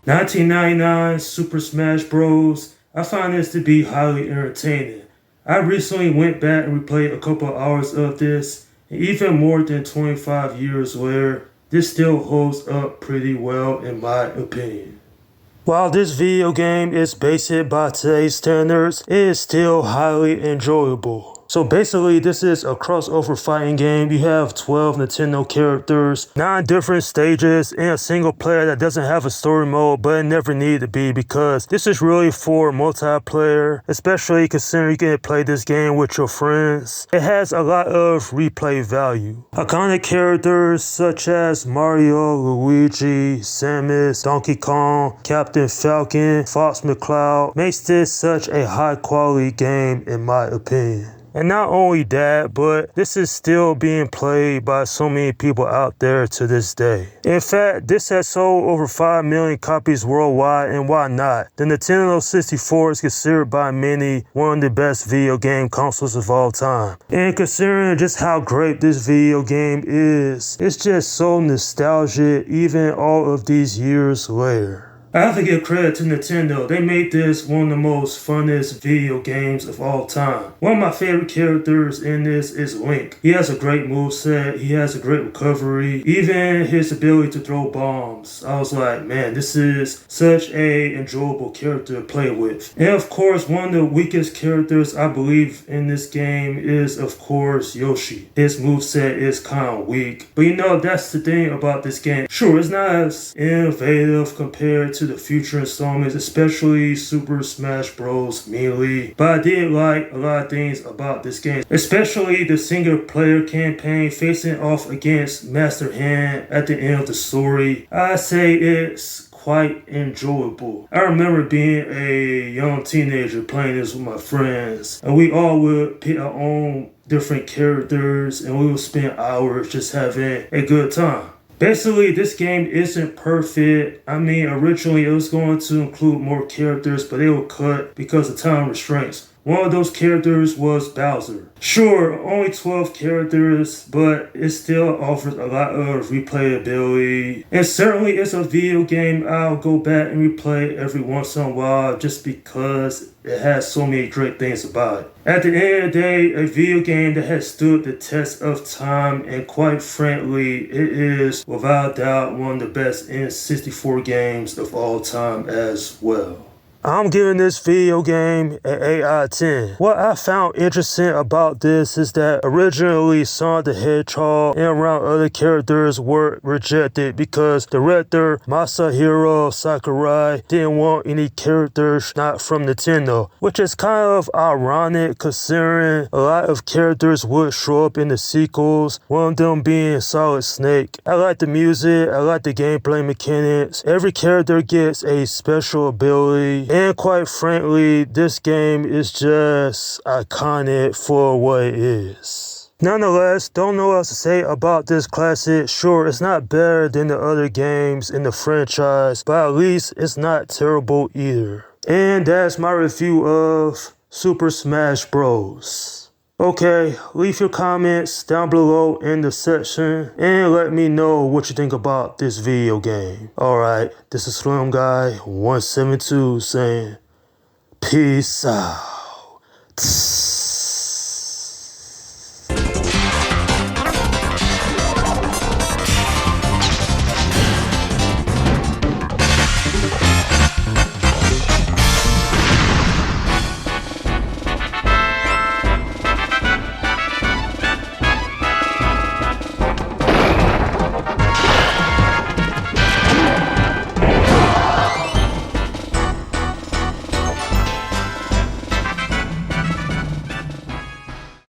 1999 Super Smash Bros. I find this to be highly entertaining. I recently went back and replayed a couple of hours of this, and even more than 25 years later, this still holds up pretty well in my opinion. While this video game is basic by today's standards, it is still highly enjoyable. So basically, this is a crossover fighting game. You have 12 Nintendo characters, 9 different stages, and a single player that doesn't have a story mode, but it never needed to be because this is really for multiplayer, especially considering you can play this game with your friends. It has a lot of replay value. Iconic characters such as Mario, Luigi, Samus, Donkey Kong, Captain Falcon, Fox McCloud makes this such a high quality game in my opinion. And not only that, but this is still being played by so many people out there to this day. In fact, this has sold over 5 million copies worldwide, and why not? The Nintendo 64 is considered by many one of the best video game consoles of all time. And considering just how great this video game is, it's just so nostalgic even all of these years later. I have to give credit to Nintendo. They made this one of the most funnest video games of all time. One of my favorite characters in this is Link. He has a great moveset. He has a great recovery. Even his ability to throw bombs. I was like, man, this is such a enjoyable character to play with. And of course, one of the weakest characters I believe in this game is, of course, Yoshi. His moveset is kind of weak. But you know, that's the thing about this game. Sure, it's not as innovative compared to the future installments, especially Super Smash Bros. Melee. But I did like a lot of things about this game, especially the single player campaign facing off against Master Hand at the end of the story. I say it's quite enjoyable. I remember being a young teenager playing this with my friends, and we all would pick our own different characters and we would spend hours just having a good time. Basically, this game isn't perfect. I mean, originally it was going to include more characters, but they were cut because of time restraints. One of those characters was Bowser. Sure, only 12 characters, but it still offers a lot of replayability. And certainly it's a video game I'll go back and replay every once in a while just because it has so many great things about it. At the end of the day, a video game that has stood the test of time, and quite frankly, it is without doubt one of the best N64 games of all time as well. I'm giving this video game an 8 out of 10. What I found interesting about this is that originally Sonic the Hedgehog and around other characters were rejected because director Masahiro Sakurai didn't want any characters not from Nintendo, which is kind of ironic considering a lot of characters would show up in the sequels, one of them being Solid Snake. I like the music, I like the gameplay mechanics. Every character gets a special ability. And quite frankly, this game is just iconic for what it is. Nonetheless, don't know what else to say about this classic. Sure, it's not better than the other games in the franchise, but at least it's not terrible either. And that's my review of Super Smash Bros. Okay, leave your comments down below in the section and let me know what you think about this video game. Alright, this is Slim Guy 172 saying peace out.